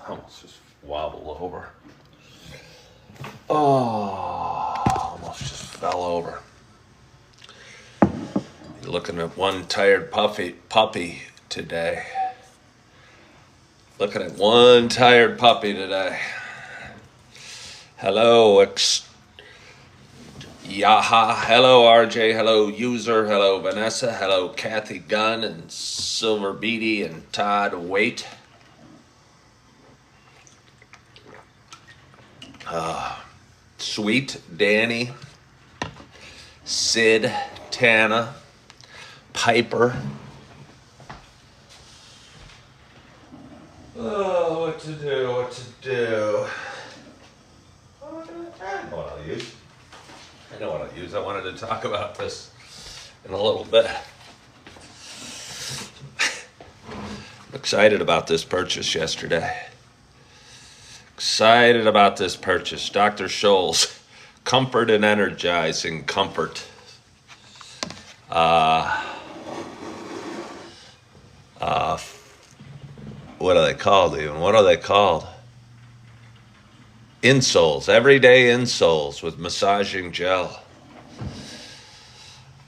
Almost just wobbled over. Oh, almost just fell over. You're looking at one tired puppy today. Looking at one tired puppy today. Hello, Yaha. Hello, RJ. Hello, User. Hello, Vanessa. Hello, Kathy Gunn and Silver Beatty and Todd Waite. Sweet, Danny, Sid, Tana, Piper. Oh, what to do. I know what I'll use. I wanted to talk about this in a little bit. I'm excited about this purchase yesterday. Excited about this purchase. Dr. Scholl's Comfort and Energizing Comfort. What are they called even? What are they called? Insoles. Everyday insoles with massaging gel.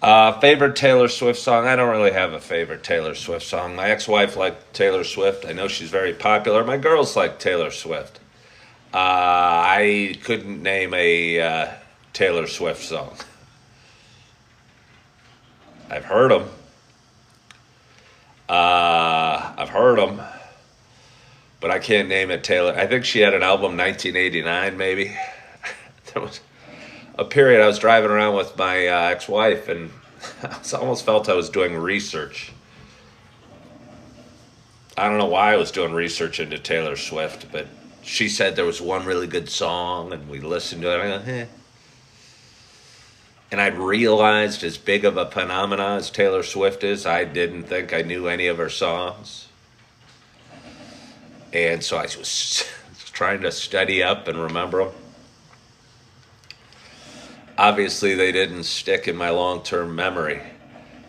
Favorite Taylor Swift song? I don't really have a favorite Taylor Swift song. My ex-wife liked Taylor Swift. I know she's very popular. My girls like Taylor Swift. I couldn't name a Taylor Swift song. I've heard them. But I can't name it Taylor. I think she had an album 1989 maybe. There was a period I was driving around with my ex-wife and I almost felt I was doing research. I don't know why I was doing research into Taylor Swift, but she said there was one really good song and we listened to it. I go, And I'd realized as big of a phenomenon as Taylor Swift is, I didn't think I knew any of her songs. And so I was trying to study up and remember them. Obviously, they didn't stick in my long-term memory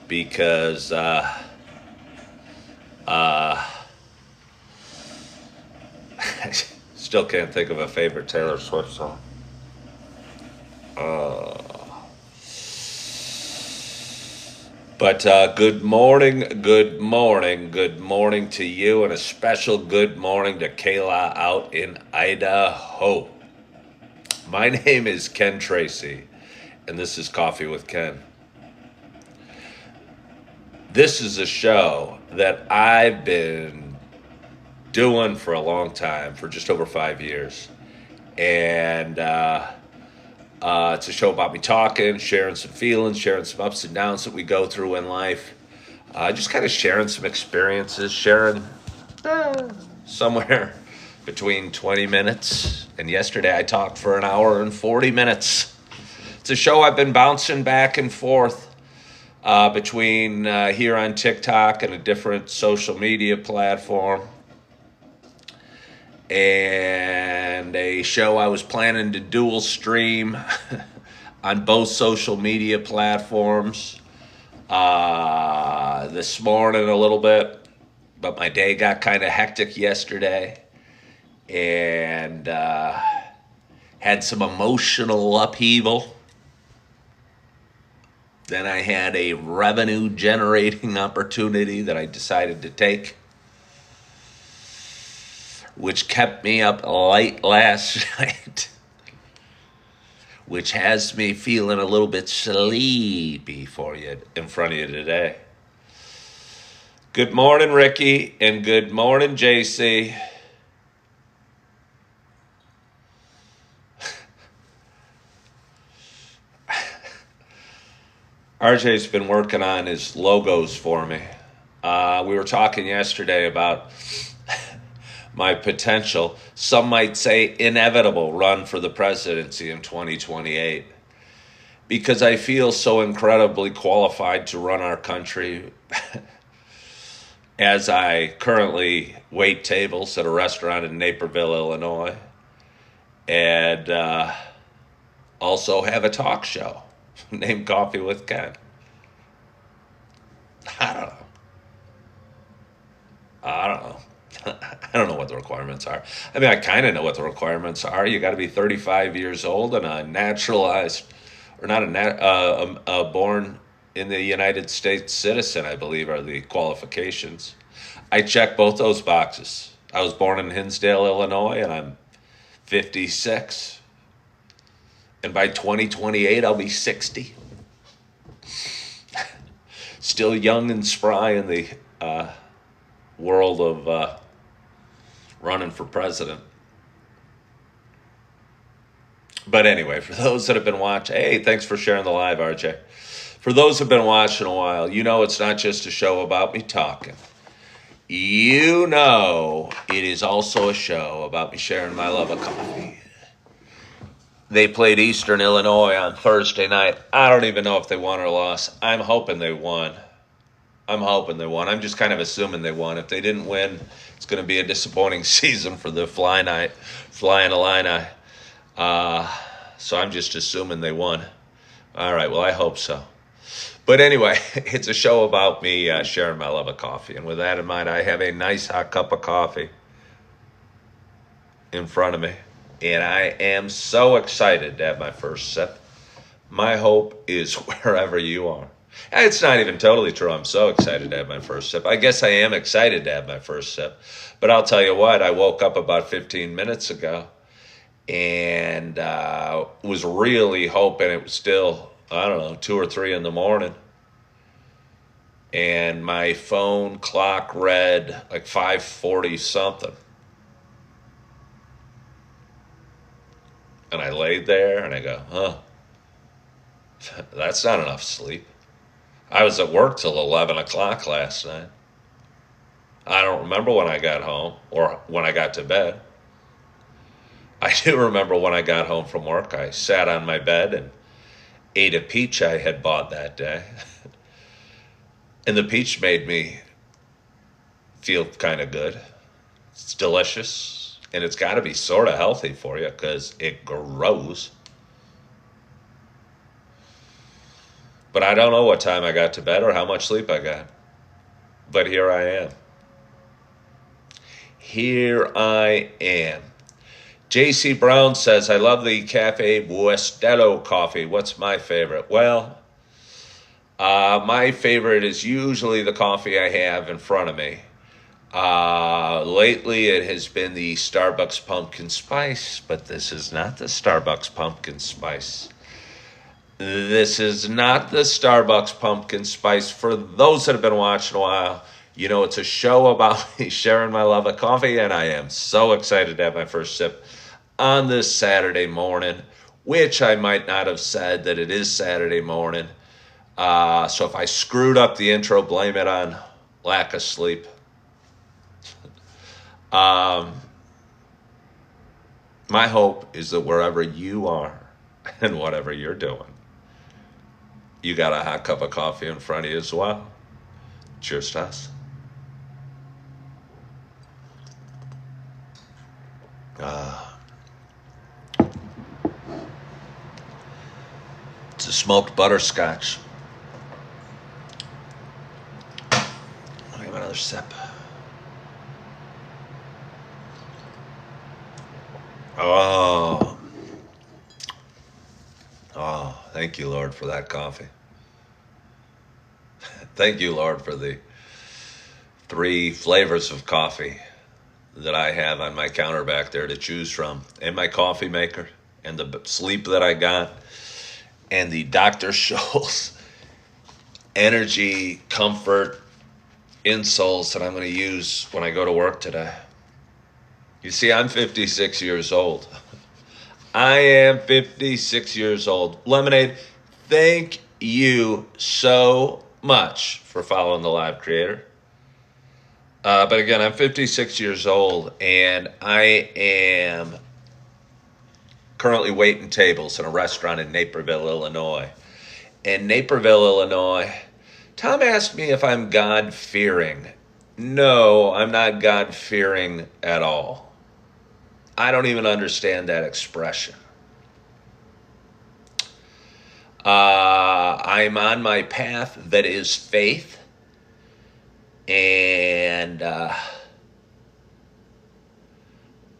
because I still can't think of a favorite Taylor Swift song. But good morning to you, and a special good morning to Kayla out in Idaho. My name is Ken Tracy, and this is Coffee with Ken. This is a show that I've been doing for a long time, for just over 5 years. And it's a show about me talking, sharing some feelings, sharing some ups and downs that we go through in life. Just kind of sharing some experiences, sharing somewhere between 20 minutes. And yesterday I talked for an hour and 40 minutes. It's a show I've been bouncing back and forth between here on TikTok and a different social media platform. And a show I was planning to dual stream on both social media platforms this morning a little bit, but my day got kind of hectic yesterday and had some emotional upheaval. Then I had a revenue generating opportunity that I decided to take, which kept me up late last night, which has me feeling a little bit sleepy for you in front of you today. Good morning, Ricky, and good morning, JC. RJ's been working on his logos for me. We were talking yesterday about my potential, some might say inevitable, run for the presidency in 2028. Because I feel so incredibly qualified to run our country as I currently wait tables at a restaurant in Naperville, Illinois, and also have a talk show named Coffee with Ken. I don't know. I don't know what the requirements are. I mean, I kind of know what the requirements are. You got to be 35 years old and a naturalized, or not born in the United States citizen, I believe, are the qualifications. I check both those boxes. I was born in Hinsdale, Illinois, and I'm 56. And by 2028, I'll be 60. Still young and spry in the world of running for president. But anyway, for those that have been watching, hey, thanks for sharing the live, RJ. For those who have been watching a while, you know it's not just a show about me talking. You know it is also a show about me sharing my love of coffee. They played Eastern Illinois on Thursday night. I don't even know if they won or lost. I'm hoping they won. I'm just kind of assuming they won. If they didn't win, it's going to be a disappointing season for the Flying Illini. So I'm just assuming they won. All right, well, I hope so. But anyway, it's a show about me sharing my love of coffee. And with that in mind, I have a nice hot cup of coffee in front of me. And I am so excited to have my first sip. My hope is wherever you are. And it's not even totally true. I'm so excited to have my first sip. I guess I am excited to have my first sip. But I'll tell you what, I woke up about 15 minutes ago and was really hoping it was still, 2 or 3 in the morning. And my phone clock read like 5:40 something. And I laid there and I go, that's not enough sleep. I was at work till 11 o'clock last night. I don't remember when I got home or when I got to bed. I do remember when I got home from work, I sat on my bed and ate a peach I had bought that day. And the peach made me feel kind of good. It's delicious. And it's got to be sort of healthy for you because it grows. But I don't know what time I got to bed or how much sleep I got. But here I am. Here I am. J.C. Brown says, I love the Cafe Bustelo coffee. What's my favorite? Well, my favorite is usually the coffee I have in front of me. Lately, it has been the Starbucks Pumpkin Spice, but this is not the Starbucks Pumpkin Spice. This is not the Starbucks Pumpkin Spice. For those that have been watching a while, you know it's a show about me sharing my love of coffee, and I am so excited to have my first sip on this Saturday morning, which I might not have said that it is Saturday morning. So if I screwed up the intro, blame it on lack of sleep. My hope is that wherever you are and whatever you're doing, you got a hot cup of coffee in front of you as well. Cheers to us. It's a smoked butterscotch. I'll give another sip. Oh, thank you, Lord, for that coffee. Thank you, Lord, for the 3 flavors of coffee that I have on my counter back there to choose from, and my coffee maker, and the sleep that I got, and the Dr. Scholl's energy, comfort, insoles that I'm going to use when I go to work today. You see, I'm 56 years old. I am 56 years old. Lemonade, thank you so much for following the live creator. But again, I'm 56 years old, and I am currently waiting tables in a restaurant in Naperville, Illinois. In Naperville, Illinois, Tom asked me if I'm God-fearing. No, I'm not God-fearing at all. I don't even understand that expression. I'm on my path that is faith, and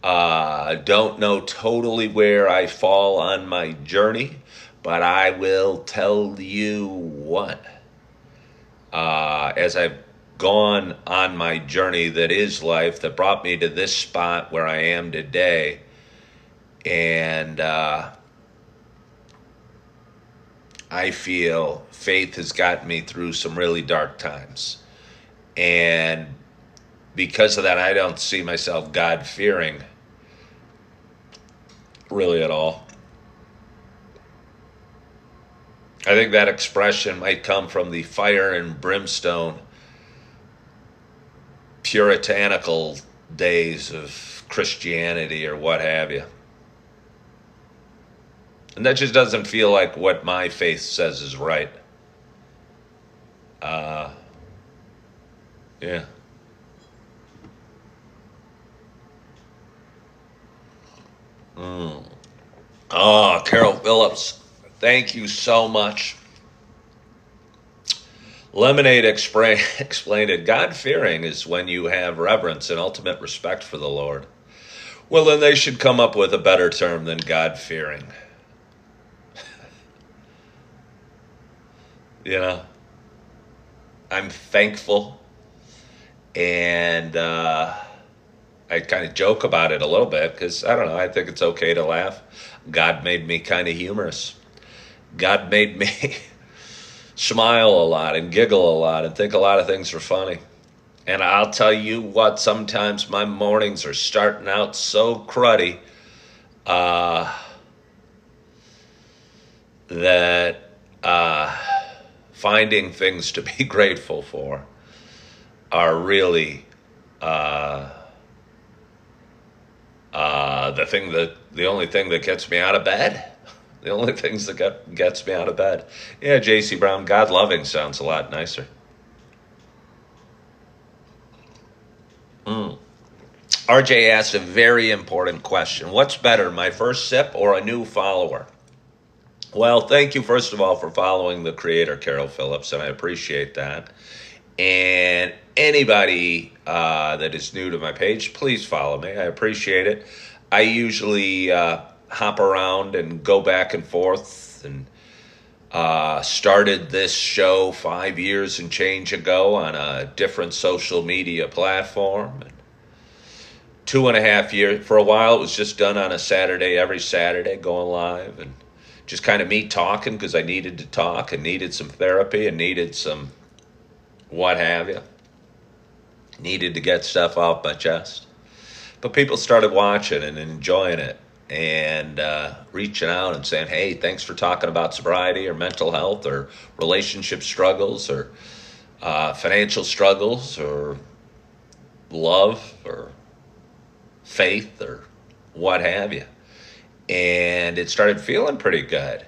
Don't know totally where I fall on my journey, but I will tell you what. As I've gone on my journey that is life, that brought me to this spot where I am today, and I feel faith has gotten me through some really dark times. And because of that, I don't see myself God fearing really at all. I think that expression might come from the fire and brimstone puritanical days of Christianity or what have you. And that just doesn't feel like what my faith says is right. Uh, yeah. Mm. Oh, Carol Phillips, thank you so much. Lemonade explained it. God fearing is when you have reverence and ultimate respect for the Lord. Well, then they should come up with a better term than God fearing. You know, I'm thankful, and I kind of joke about it a little bit because I don't know. I think it's okay to laugh. God made me kind of humorous. God made me smile a lot and giggle a lot and think a lot of things are funny. And I'll tell you what, sometimes my mornings are starting out so cruddy uh, that finding things to be grateful for are really uh, the only thing that gets me out of bed. The only things that gets me out of bed. Yeah, J.C. Brown, God loving sounds a lot nicer. Mm. RJ asked a very important question. What's better, my first sip or a new follower? Well, thank you, first of all, for following the creator, Carol Phillips, and I appreciate that. And anybody that is new to my page, please follow me. I appreciate it. I usually hop around and go back and forth, and started this show 5 years and change ago on a different social media platform. And 2.5 years, for a while, it was just done on a Saturday, every Saturday, going live, and just kind of me talking because I needed to talk and needed some therapy and needed some what have you. Needed to get stuff off my chest. But people started watching and enjoying it and reaching out and saying, hey, thanks for talking about sobriety or mental health or relationship struggles or financial struggles or love or faith or what have you. And it started feeling pretty good.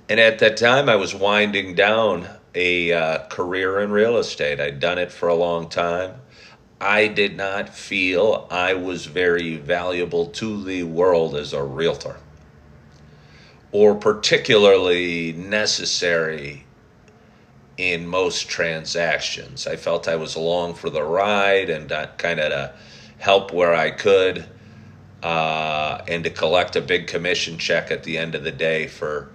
And at that time, I was winding down a career in real estate. I'd done it for a long time. I did not feel I was very valuable to the world as a realtor or particularly necessary in most transactions. I felt I was along for the ride and kind of to help where I could and to collect a big commission check at the end of the day for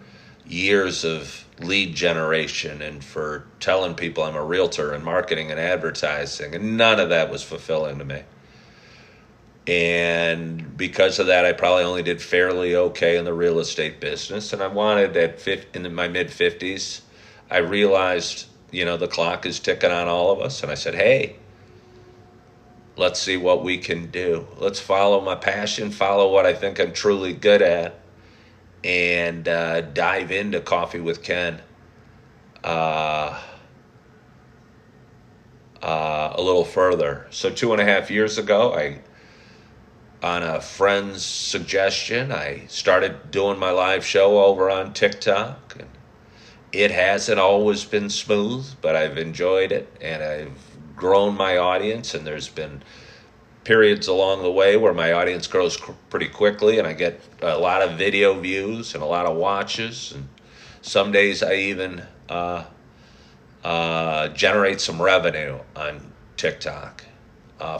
years of lead generation and for telling people I'm a realtor and marketing and advertising, and none of that was fulfilling to me. And because of that, I probably only did fairly okay in the real estate business. And I wanted in my mid 50s, I realized, the clock is ticking on all of us. And I said, hey, let's see what we can do. Let's follow my passion, follow what I think I'm truly good at, and dive into Coffee with Ken a little further. So 2.5 years ago, on a friend's suggestion, I started doing my live show over on TikTok. And it hasn't always been smooth, but I've enjoyed it, and I've grown my audience, and there's been periods along the way where my audience grows pretty quickly, and I get a lot of video views and a lot of watches, and some days I even generate some revenue on TikTok.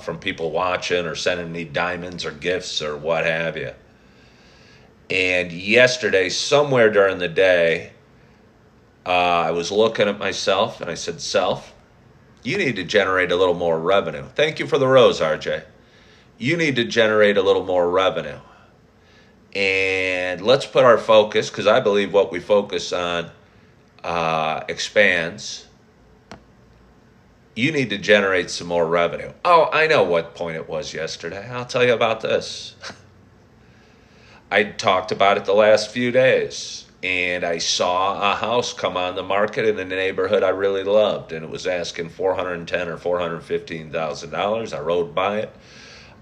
from people watching or sending me diamonds or gifts or what have you. And yesterday, somewhere during the day, I was looking at myself and I said, Self, you need to generate a little more revenue. Thank you for the rose, RJ. You need to generate a little more revenue. And let's put our focus, because I believe what we focus on expands. You need to generate some more revenue. Oh, I know what point it was yesterday. I'll tell you about this. I talked about it the last few days, and I saw a house come on the market in a neighborhood I really loved, and it was asking $410,000 or $415,000. I rode by it.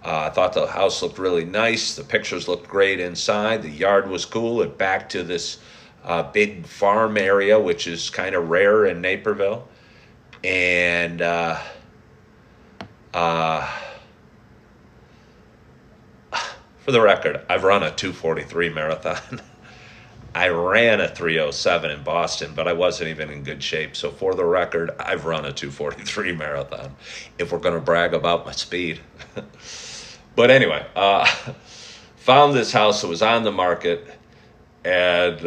I thought the house looked really nice. The pictures looked great inside. The yard was cool. It backed to this big farm area, which is kind of rare in Naperville. And for the record, I've run a 2:43 marathon. I ran a 3:07 in Boston, but I wasn't even in good shape. So for the record, I've run a 2:43 marathon, if we're going to brag about my speed. But anyway, found this house that was on the market and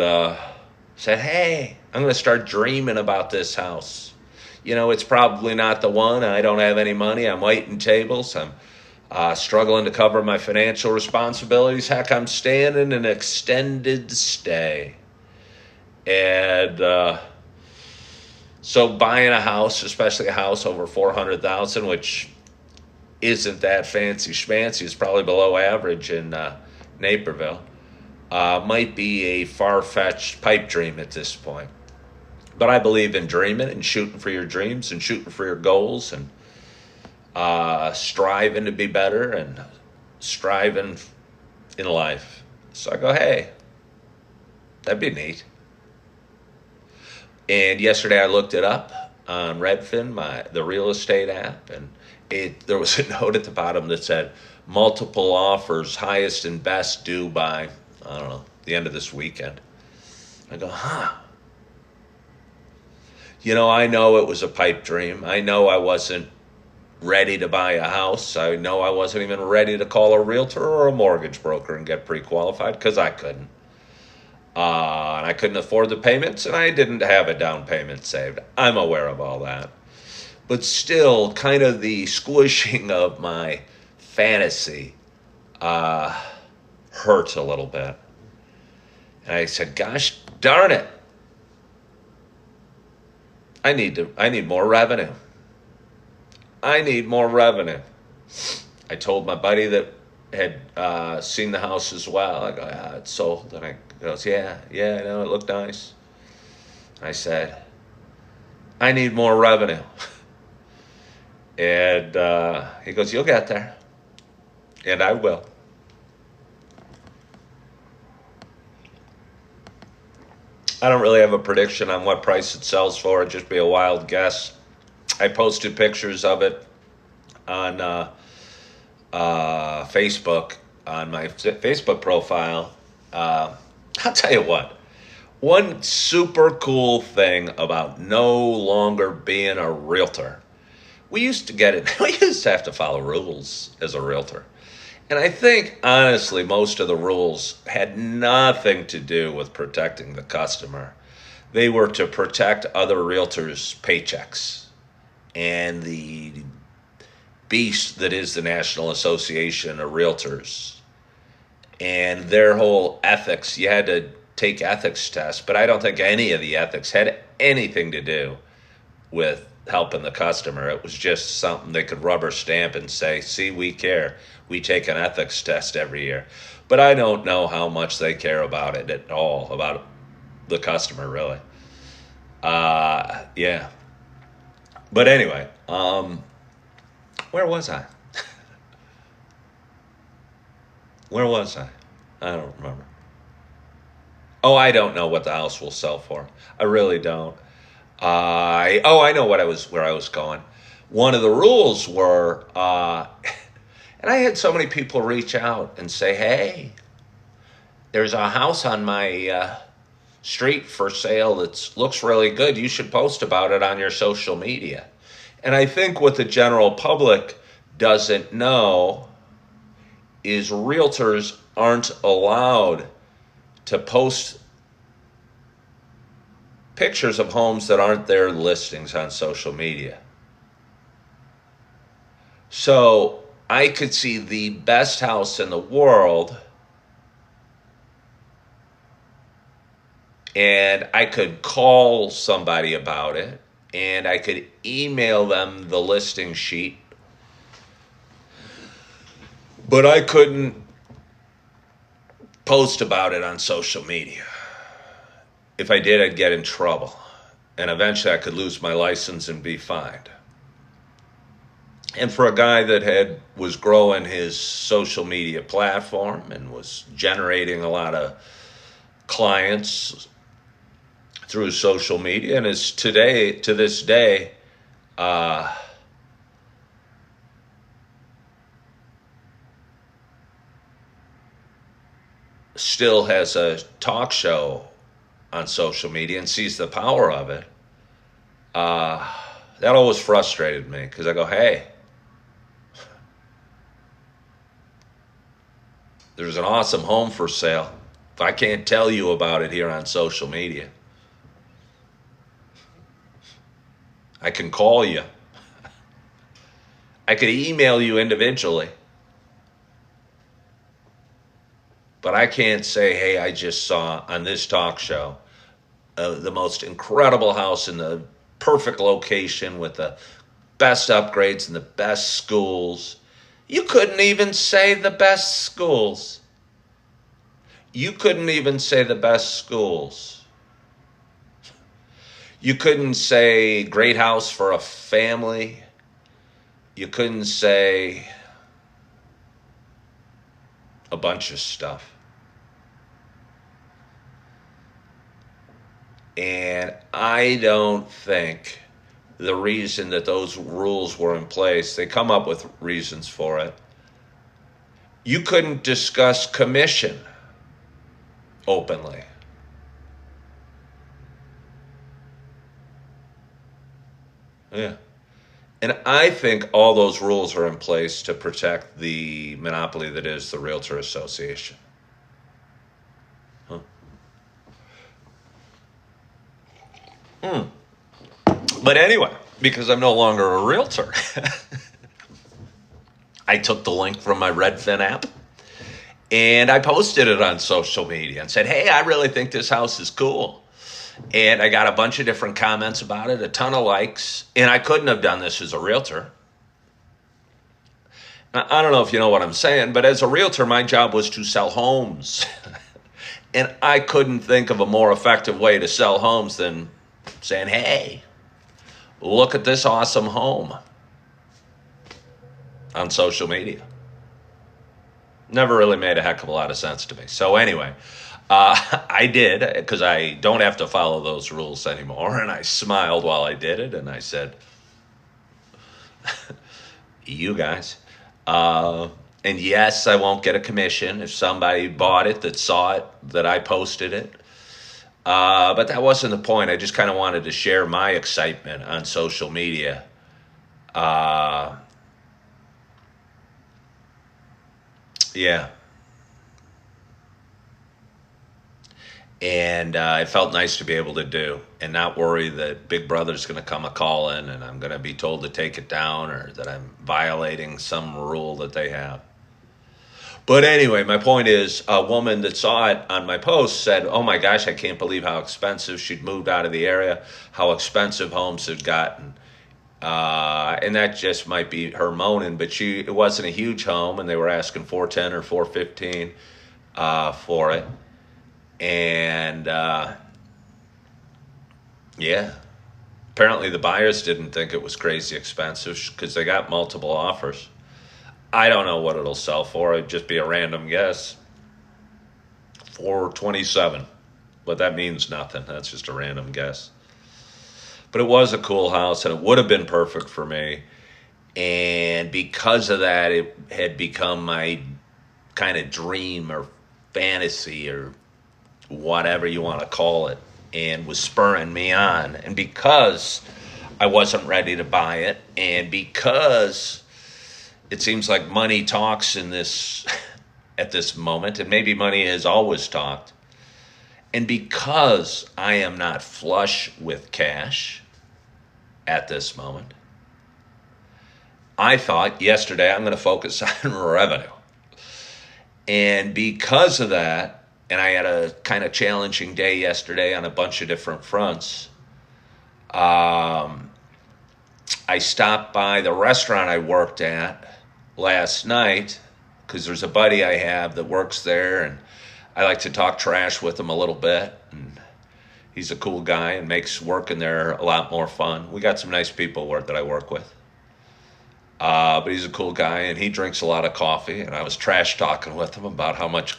said, hey, I'm going to start dreaming about this house. You know, it's probably not the one. I don't have any money. I'm waiting tables. I'm struggling to cover my financial responsibilities. Heck, I'm staying in an extended stay. And so buying a house, especially a house over $400,000, which isn't that fancy schmancy, it's probably below average in Naperville, might be a far-fetched pipe dream at this point. But I believe in dreaming and shooting for your dreams and shooting for your goals and striving to be better and striving in life. So I go, hey, that'd be neat. And yesterday I looked it up on Redfin, the real estate app, and there was a note at the bottom that said multiple offers, highest and best due by, I don't know, the end of this weekend. I go, You know, I know it was a pipe dream. I know I wasn't ready to buy a house. I know I wasn't even ready to call a realtor or a mortgage broker and get pre-qualified because I couldn't. And I couldn't afford the payments, and I didn't have a down payment saved. I'm aware of all that. But still, kind of the squishing of my fantasy hurt a little bit. And I said, gosh darn it. I need more revenue. I need more revenue. I told my buddy that had seen the house as well. I go, yeah, it's sold. And he goes, yeah, I know, it looked nice. I said, I need more revenue. And he goes, you'll get there. And I will. I don't really have a prediction on what price it sells for. It'd just be a wild guess. I posted pictures of it on Facebook, on my Facebook profile. I'll tell you what. One super cool thing about no longer being a realtor. We used to have to follow rules as a realtor. And I think, honestly, most of the rules had nothing to do with protecting the customer. They were to protect other realtors' paychecks and the beast that is the National Association of Realtors. And their whole ethics, you had to take ethics tests, but I don't think any of the ethics had anything to do with helping the customer. It was just something they could rubber stamp and say, see, we care. We take an ethics test every year. But I don't know how much they care about it at all, about the customer, really. Yeah. But anyway, where was I? Where was I? I don't remember. Oh, I don't know what the house will sell for. I really don't. I know where I was going. One of the rules were, and I had so many people reach out and say, hey, there's a house on my street for sale that looks really good. You should post about it on your social media. And I think what the general public doesn't know is realtors aren't allowed to post pictures of homes that aren't their listings on social media. So I could see the best house in the world and I could call somebody about it and I could email them the listing sheet, but I couldn't post about it on social media. If I did, I'd get in trouble. And eventually I could lose my license and be fined. And for a guy that was growing his social media platform and was generating a lot of clients through social media, and is to this day, still has a talk show on social media and sees the power of it, that always frustrated me because I go, hey, there's an awesome home for sale. If I can't tell you about it here on social media, I can call you. I could email you individually. But I can't say, hey, I just saw on this talk show the most incredible house in the perfect location with the best upgrades and the best schools. You couldn't even say the best schools. You couldn't even say the best schools. You couldn't say great house for a family. You couldn't say a bunch of stuff. And I don't think the reason that those rules were in place, they come up with reasons for it. You couldn't discuss commission openly. Yeah. And I think all those rules are in place to protect the monopoly that is the Realtor Association. Huh? But anyway, because I'm no longer a realtor, I took the link from my Redfin app and I posted it on social media and said, hey, I really think this house is cool. And I got a bunch of different comments about it, a ton of likes, and I couldn't have done this as a realtor. I don't know if you know what I'm saying, but as a realtor, my job was to sell homes. And I couldn't think of a more effective way to sell homes than saying, hey, look at this awesome home on social media. Never really made a heck of a lot of sense to me. So anyway, I did, because I don't have to follow those rules anymore. And I smiled while I did it. And I said, you guys. And yes, I won't get a commission if somebody bought it that saw it, that I posted it. But that wasn't the point. I just kind of wanted to share my excitement on social media. Yeah. And it felt nice to be able to do and not worry that Big Brother's going to come a-calling and I'm going to be told to take it down or that I'm violating some rule that they have. But anyway, my point is a woman that saw it on my post said, oh my gosh, I can't believe how expensive. She'd moved out of the area, how expensive homes had gotten. And that just might be her moaning, but it wasn't a huge home and they were asking $410 or $415 for it. And yeah, apparently the buyers didn't think it was crazy expensive because they got multiple offers. I don't know what it'll sell for. It'd just be a random guess. $427, but that means nothing. That's just a random guess. But it was a cool house and it would have been perfect for me. And because of that, it had become my kind of dream or fantasy or whatever you want to call it, and was spurring me on. And because I wasn't ready to buy it, and because it seems like money talks in this at this moment, and maybe money has always talked. And because I am not flush with cash at this moment, I thought yesterday I'm going to focus on revenue. And because of that, and I had a kind of challenging day yesterday on a bunch of different fronts, I stopped by the restaurant I worked at last night because there's a buddy I have that works there, and I like to talk trash with him a little bit. And he's a cool guy and makes working there a lot more fun. We got some nice people that I work with. But he's a cool guy, and he drinks a lot of coffee, and I was trash talking with him about how much...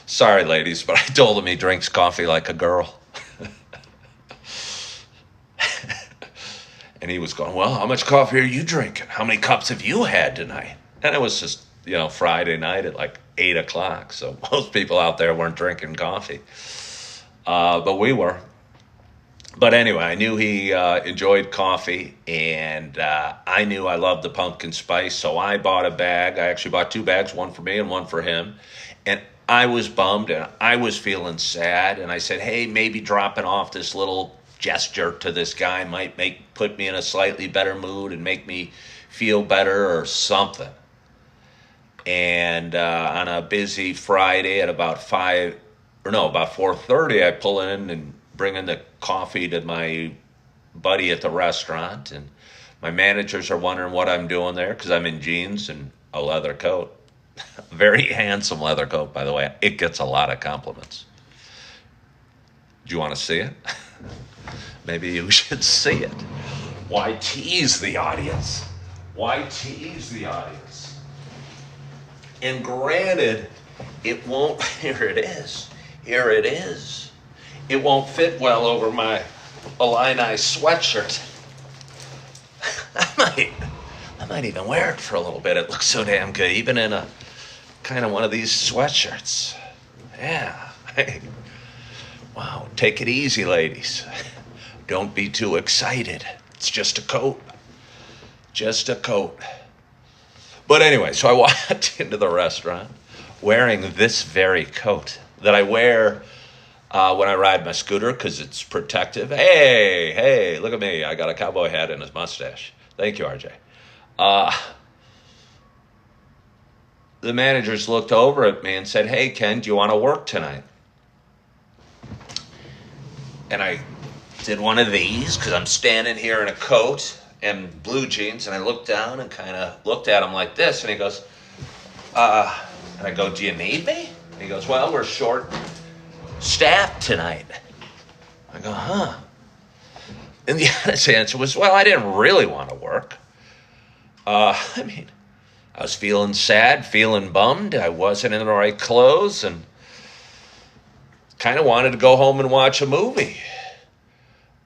Sorry, ladies, but I told him he drinks coffee like a girl. And he was going, well, how much coffee are you drinking? How many cups have you had tonight? And it was just, Friday night at like 8 o'clock. So most people out there weren't drinking coffee. But we were. But anyway, I knew he enjoyed coffee, and I knew I loved the pumpkin spice. So I bought a bag. I actually bought 2 bags, one for me and one for him. And I was bummed, and I was feeling sad. And I said, hey, maybe dropping off this little gesture to this guy might put me in a slightly better mood and make me feel better or something. And on a busy Friday at about 4:30, I pull in and bring in the coffee to my buddy at the restaurant, and my managers are wondering what I'm doing there because I'm in jeans and a leather coat. Very handsome leather coat, by the way. It gets a lot of compliments. Do you want to see it? Maybe you should see it. Why tease the audience? Why tease the audience? And granted, it won't... Here it is. Here it is. It won't fit well over my Illini sweatshirt. I might even wear it for a little bit. It looks so damn good, even in a kind of one of these sweatshirts. Yeah. Hey. Wow. Take it easy, ladies. Don't be too excited. It's just a coat. Just a coat. But anyway, so I walked into the restaurant wearing this very coat that I wear when I ride my scooter because it's protective. Hey, look at me. I got a cowboy hat and a mustache. Thank you, RJ. The managers looked over at me and said, hey, Ken, do you want to work tonight? And I did one of these because I'm standing here in a coat and blue jeans, and I looked down and kind of looked at him like this, and he goes, and I go, do you need me? And he goes, well, we're short-staffed tonight. I go, huh? And the honest answer was, well, I didn't really want to work. I was feeling sad, feeling bummed. I wasn't in the right clothes, and kind of wanted to go home and watch a movie.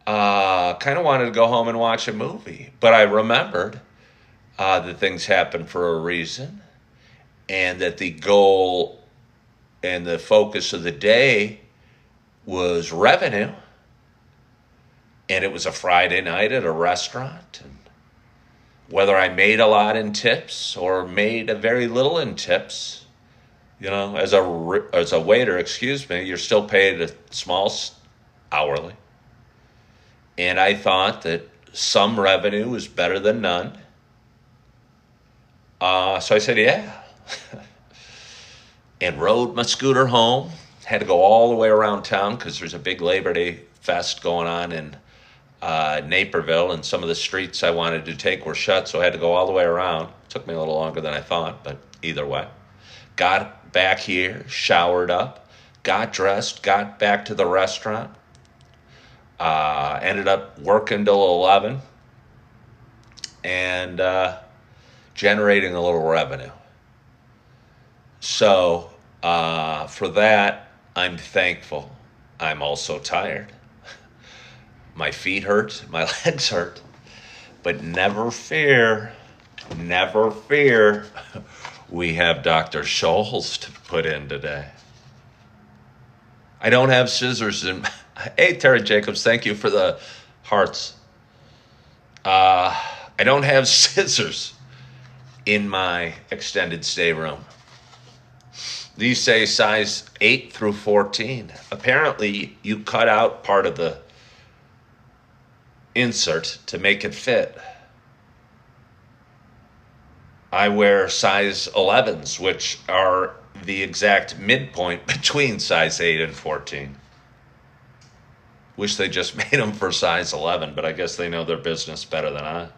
But I remembered that things happen for a reason, and that the goal and the focus of the day was revenue. And it was a Friday night at a restaurant. And whether I made a lot in tips or made a very little in tips, as a waiter, you're still paid a small hourly. And I thought that some revenue was better than none. So I said, yeah. And rode my scooter home. Had to go all the way around town because there's a big Labor Day fest going on in Naperville, and some of the streets I wanted to take were shut, so I had to go all the way around. It took me a little longer than I thought, but either way. Got back here, showered up, got dressed, got back to the restaurant. Ended up working till 11 and generating a little revenue. So for that, I'm thankful. I'm also tired. My feet hurt, my legs hurt, but never fear, we have Dr. Scholl's to put in today. I don't have scissors in. Hey, Tara Jacobs, thank you for the hearts. I don't have scissors in my extended stay room. These say size 8 through 14. Apparently, you cut out part of the insert to make it fit. I wear size 11s, which are the exact midpoint between size 8 and 14. Wish they just made them for size 11, but I guess they know their business better than I.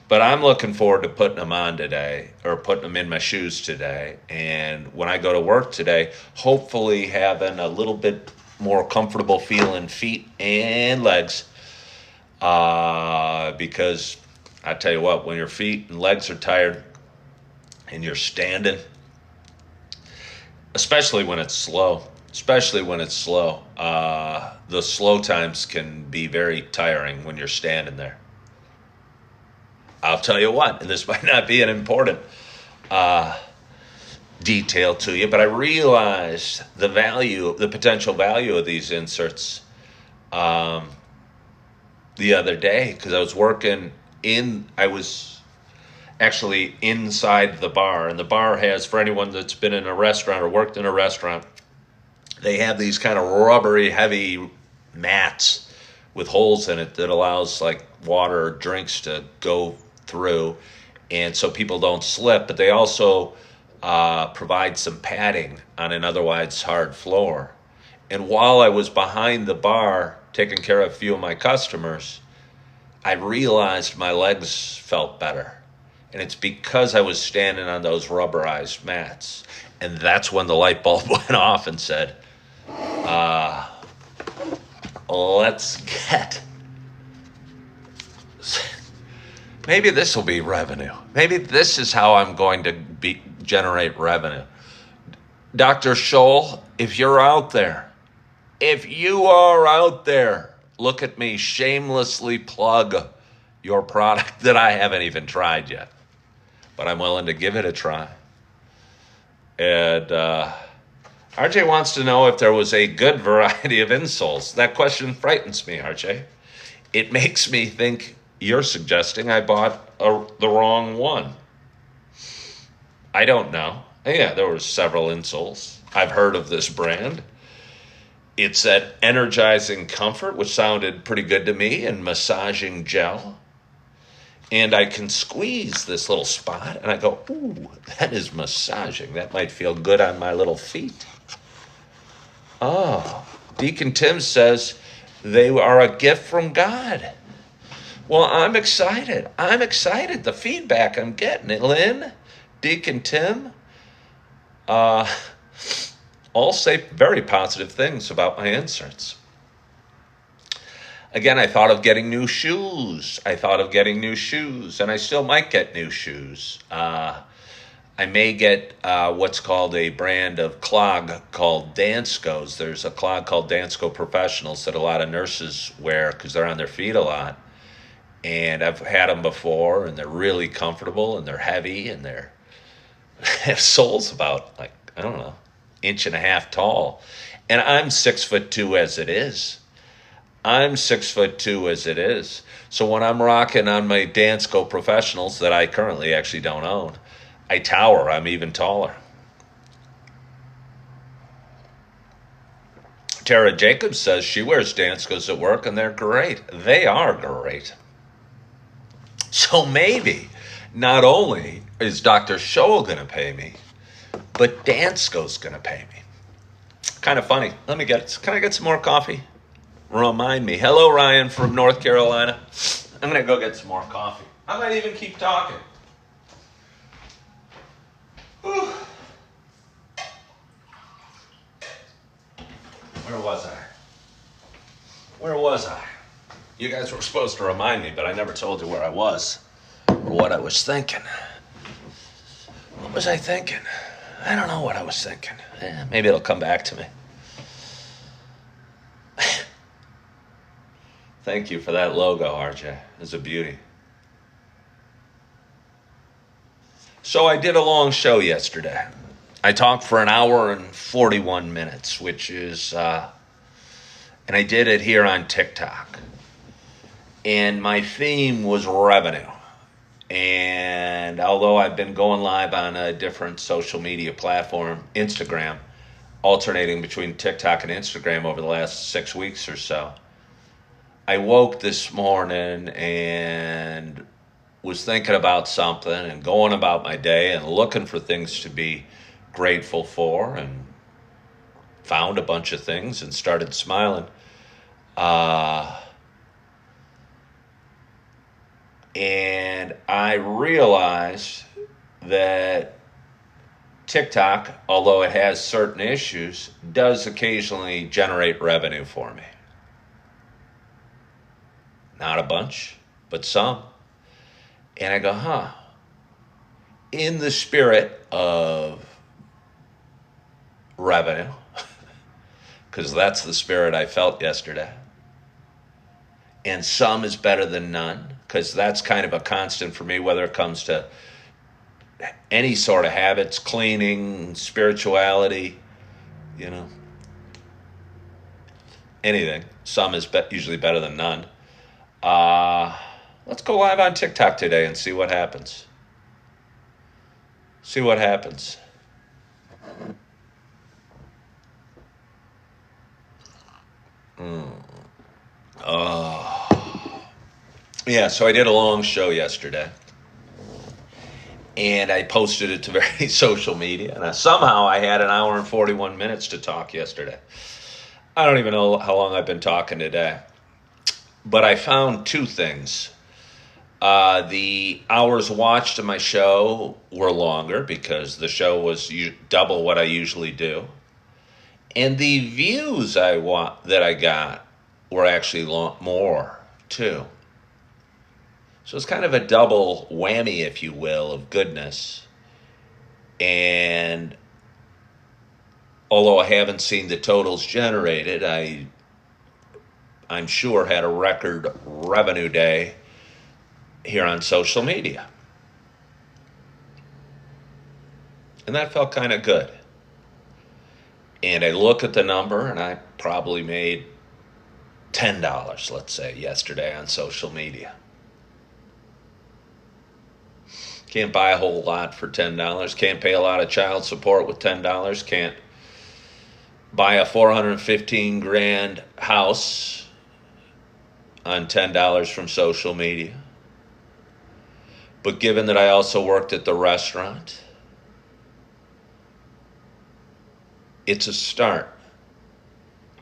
But I'm looking forward to putting them on today, or putting them in my shoes today. And when I go to work today, hopefully having a little bit more comfortable feeling feet and legs. Because I tell you what, when your feet and legs are tired and you're standing, especially when it's slow, the slow times can be very tiring when you're standing there. I'll tell you what, and this might not be an important detail to you, but I realized the potential value of these inserts the other day, because I was actually inside the bar, and the bar has, for anyone that's been in a restaurant or worked in a restaurant, they have these kind of rubbery, heavy mats with holes in it that allows like water or drinks to go through, and so people don't slip, but they also provide some padding on an otherwise hard floor. And while I was behind the bar taking care of a few of my customers, I realized my legs felt better. And it's because I was standing on those rubberized mats. And that's when the light bulb went off and said, let's get... Maybe this will be revenue. Maybe this is how I'm going to generate revenue. Dr. Scholl, if you are out there, look at me shamelessly plug your product that I haven't even tried yet, but I'm willing to give it a try. And RJ wants to know if there was a good variety of insoles. That question frightens me, RJ. It makes me think you're suggesting I bought the wrong one. I don't know. Yeah, there were several insoles. I've heard of this brand. It said energizing comfort, which sounded pretty good to me, and massaging gel. And I can squeeze this little spot, and I go, ooh, that is massaging. That might feel good on my little feet. Oh, Deacon Tim says they are a gift from God. Well, I'm excited. The feedback I'm getting. Lynn, Deacon Tim, all say very positive things about my inserts. Again, I thought of getting new shoes. And I still might get new shoes. I may get what's called a brand of clog called Danskos. There's a clog called Dansko Professionals that a lot of nurses wear because they're on their feet a lot. And I've had them before, and they're really comfortable, and they're heavy, and they have soles about, like, I don't know, 1.5 inches tall. And I'm 6'2" as it is. So when I'm rocking on my Dansko Professionals that I currently actually don't own, I tower. I'm even taller. Tara Jacobs says she wears Danskos at work, and they're great. They are great. So maybe not only is Dr. Scholl going to pay me, but Dansko's going to pay me. Kind of funny. Can I get some more coffee? Remind me. Hello, Ryan from North Carolina. I'm going to go get some more coffee. I might even keep talking. Whew. Where was I? You guys were supposed to remind me, but I never told you where I was or what I was thinking. What was I thinking? I don't know what I was thinking. Maybe it'll come back to me. Thank you for that logo, RJ. It's a beauty. So I did a long show yesterday. I talked for 1 hour and 41 minutes, which is, and I did it here on TikTok. And my theme was revenue. And although I've been going live on a different social media platform, Instagram, alternating between TikTok and Instagram over the last 6 weeks or so, I woke this morning and was thinking about something and going about my day and looking for things to be grateful for, and found a bunch of things and started smiling. Uh, and I realized that TikTok, although it has certain issues, does occasionally generate revenue for me. Not a bunch, but some. And I go, in the spirit of revenue, because that's the spirit I felt yesterday, and some is better than none, because that's kind of a constant for me, whether it comes to any sort of habits, cleaning, spirituality, you know, anything. Some is usually better than none. Let's go live on TikTok today and see what happens. See what happens. Yeah, so I did a long show yesterday, and I posted it to various social media, and somehow I had an hour and 41 minutes to talk yesterday. I don't even know how long I've been talking today, but I found two things. The hours watched of my show were longer because the show was double what I usually do, and the views that I got were actually more too. So it's kind of a double whammy, if you will, of goodness. And although I haven't seen the totals generated, I'm sure had a record revenue day here on social media. And that felt kind of good. And I look at the number, and I probably made $10, let's say, yesterday on social media. Can't buy a whole lot for $10. Can't pay a lot of child support with $10. Can't buy a 415 grand house on $10 from social media. But given that I also worked at the restaurant, it's a start.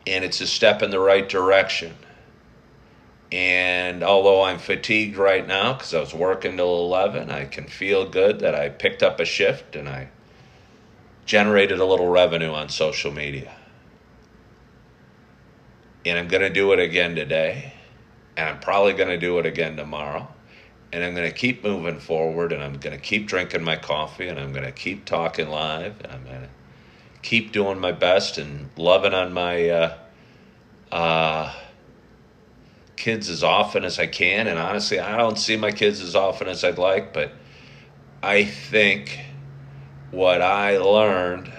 And it's a step in the right direction. And although I'm fatigued right now because I was working till 11, I can feel good that I picked up a shift and I generated a little revenue on social media. And I'm going to do it again today. And I'm probably going to do it again tomorrow. And I'm going to keep moving forward, and I'm going to keep drinking my coffee, and I'm going to keep talking live, and I'm going to keep doing my best and loving on my kids as often as I can. And honestly, I don't see my kids as often as I'd like, but I think what I learned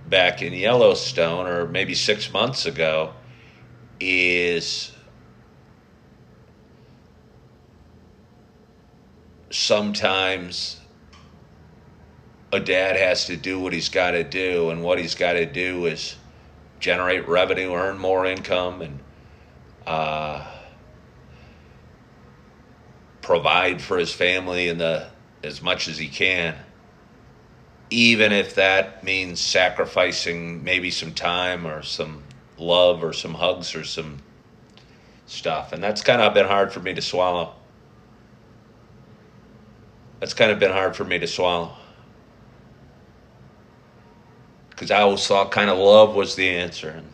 back in Yellowstone, or maybe 6 months ago, is sometimes a dad has to do what he's got to do, and what he's got to do is generate revenue, earn more income, and provide for his family as much as he can, even if that means sacrificing maybe some time or some love or some hugs or some stuff. And that's kind of been hard for me to swallow. Because I always thought kind of love was the answer. And,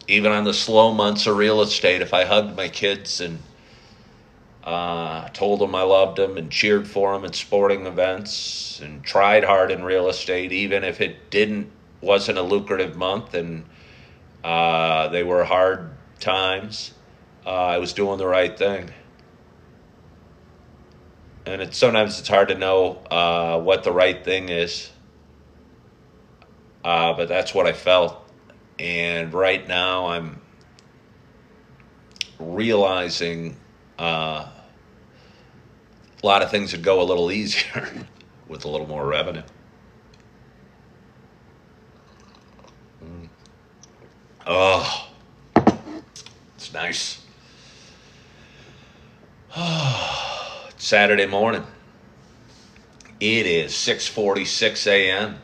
even on the slow months of real estate, if I hugged my kids and told them I loved them and cheered for them at sporting events and tried hard in real estate, even if it wasn't a lucrative month and they were hard times, I was doing the right thing. And sometimes it's hard to know what the right thing is, but that's what I felt. And right now I'm realizing a lot of things would go a little easier with a little more revenue. Oh, it's nice. Oh, it's Saturday morning. It is 6:46 a.m.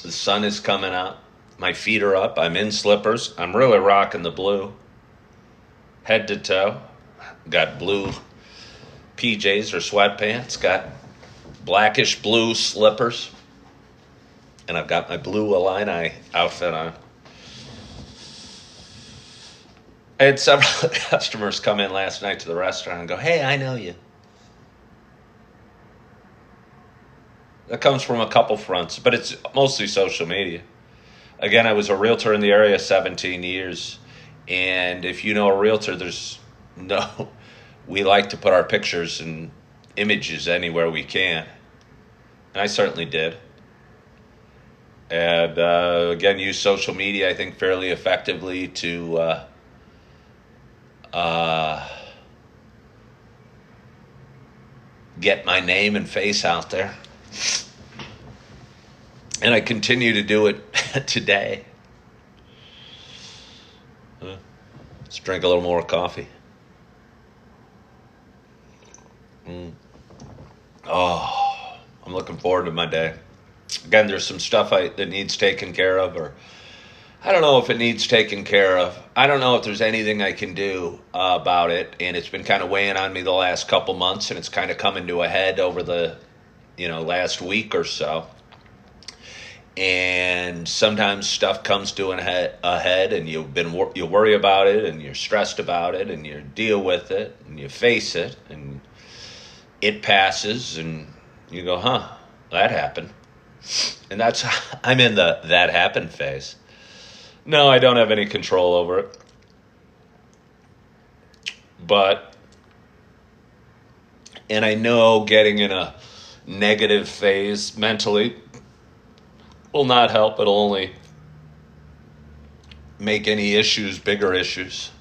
The sun is coming out. My feet are up. I'm in slippers. I'm really rocking the blue. Head to toe. Got blue PJs or sweatpants. Got blackish blue slippers. And I've got my blue Illini outfit on. I had several customers come in last night to the restaurant and go, "Hey, I know you." That comes from a couple fronts, but it's mostly social media. Again, I was a realtor in the area 17 years. And if you know a realtor, we like to put our pictures and images anywhere we can. And I certainly did. And again, use social media, I think, fairly effectively to get my name and face out there. And I continue to do it today. Let's drink a little more coffee. Oh, I'm looking forward to my day. Again, there's some stuff that needs taken care of, or I don't know if it needs taken care of. I don't know if there's anything I can do about it, and it's been kind of weighing on me the last couple months, and it's kind of coming to a head over the, last week or so. And sometimes stuff comes to a head, and you worry about it, and you're stressed about it, and you deal with it, and you face it, and it passes, and you go, "Huh, that happened." And I'm in the "that happened" phase. No, I don't have any control over it. And I know getting in a negative phase mentally will not help. It'll only make any issues bigger issues.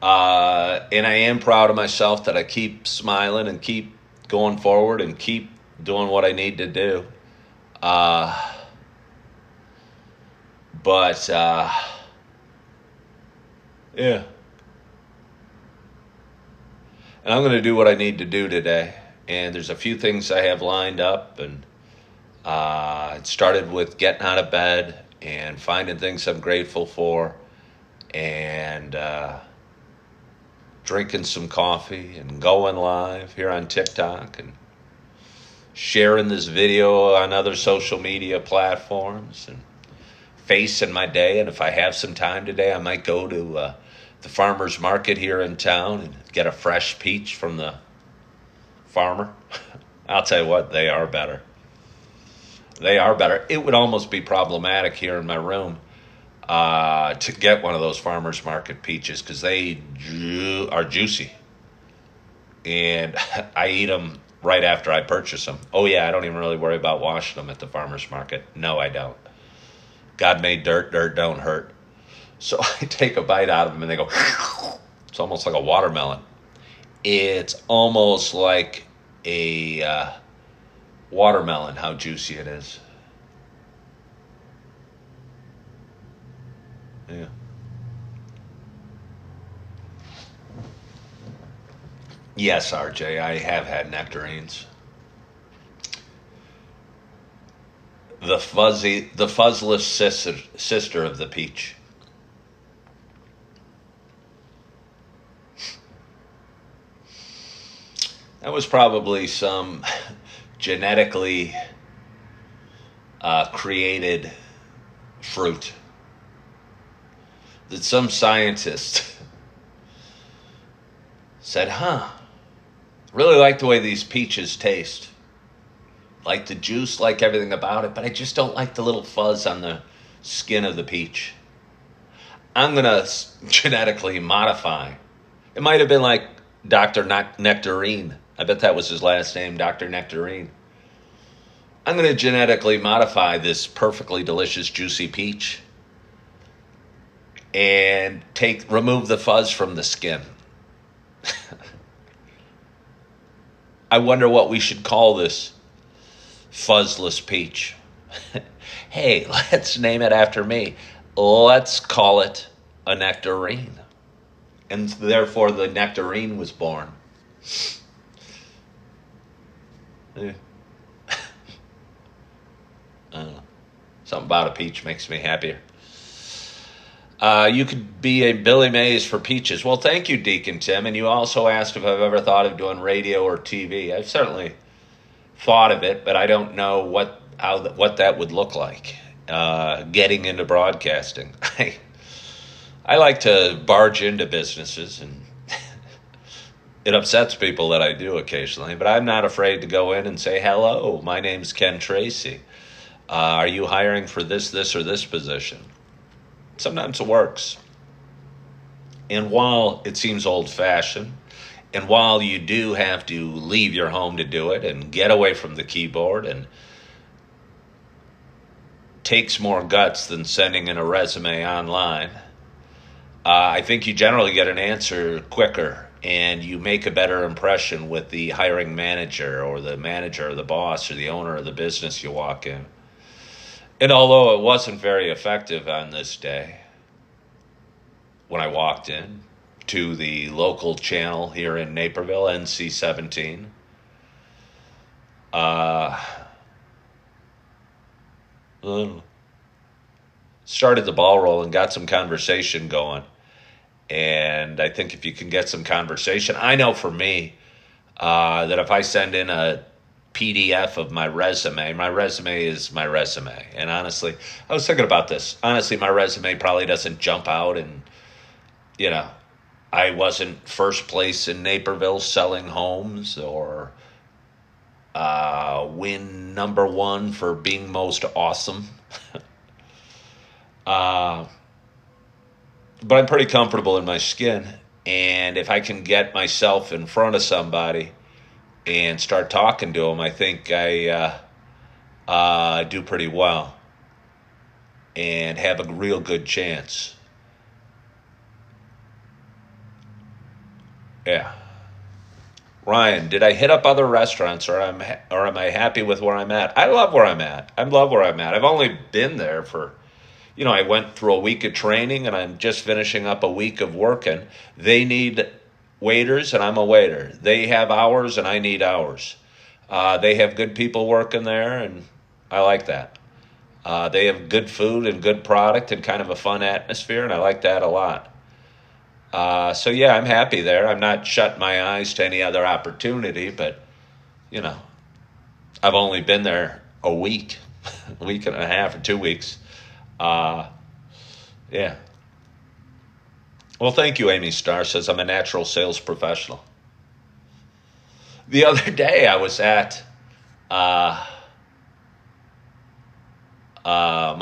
And I am proud of myself that I keep smiling and keep going forward and keep doing what I need to do. Yeah. And I'm going to do what I need to do today. And there's a few things I have lined up. And it started with getting out of bed and finding things I'm grateful for. And drinking some coffee and going live here on TikTok and sharing this video on other social media platforms and facing my day. And if I have some time today, I might go to the farmer's market here in town and get a fresh peach from the farmer. I'll tell you what, they are better. They are better. It would almost be problematic here in my room to get one of those farmer's market peaches because they are juicy. And I eat them right after I purchase them. Oh, yeah, I don't even really worry about washing them at the farmer's market. No, I don't. God made dirt, dirt don't hurt. So I take a bite out of them and they go, it's almost like a watermelon. It's almost like a watermelon, how juicy it is. Yeah. Yes, RJ, I have had nectarines. The fuzzless sister of the peach. That was probably some genetically created fruit that some scientist said, really like the way these peaches taste. Like the juice, like everything about it, but I just don't like the little fuzz on the skin of the peach. I'm going to genetically modify. It might have been like Dr. Nectarine. I bet that was his last name, Dr. Nectarine. I'm going to genetically modify this perfectly delicious, juicy peach and remove the fuzz from the skin. I wonder what we should call this fuzzless peach. Hey, let's name it after me. Let's call it a nectarine. And therefore the nectarine was born. Yeah. Something about a peach makes me happier. You could be a Billy Mays for peaches. Well, thank you, Deacon Tim. And you also asked if I've ever thought of doing radio or TV. I've certainly thought of it, but I don't know what that would look like. Getting into broadcasting. I like to barge into businesses, and it upsets people that I do occasionally, but I'm not afraid to go in and say, hello, my name's Ken Tracy. Are you hiring for this, or this position? Sometimes it works. And while it seems old-fashioned, and while you do have to leave your home to do it and get away from the keyboard, and takes more guts than sending in a resume online, I think you generally get an answer quicker, and you make a better impression with the hiring manager or the boss or the owner of the business you walk in. And although it wasn't very effective on this day, when I walked in to the local channel here in Naperville, NC-17, started the ball rolling, got some conversation going. And I think if you can get some conversation, I know for me that if I send in a PDF of my resume is my resume. And honestly, I was thinking about this. Honestly, my resume probably doesn't jump out, and, I wasn't first place in Naperville selling homes, or win number one for being most awesome. But I'm pretty comfortable in my skin, and if I can get myself in front of somebody and start talking to them, I think I do pretty well and have a real good chance. Yeah. Ryan, did I hit up other restaurants, or am I happy with where I'm at? I love where I'm at. I've only been there for, I went through a week of training, and I'm just finishing up a week of working. They need waiters, and I'm a waiter. They have hours, and I need hours. They have good people working there, and I like that. They have good food and good product and kind of a fun atmosphere, and I like that a lot. So yeah, I'm happy there. I'm not shutting my eyes to any other opportunity, but, I've only been there a week, a week and a half or 2 weeks. Yeah. Well, thank you, Amy Starr says, I'm a natural sales professional. The other day I was at my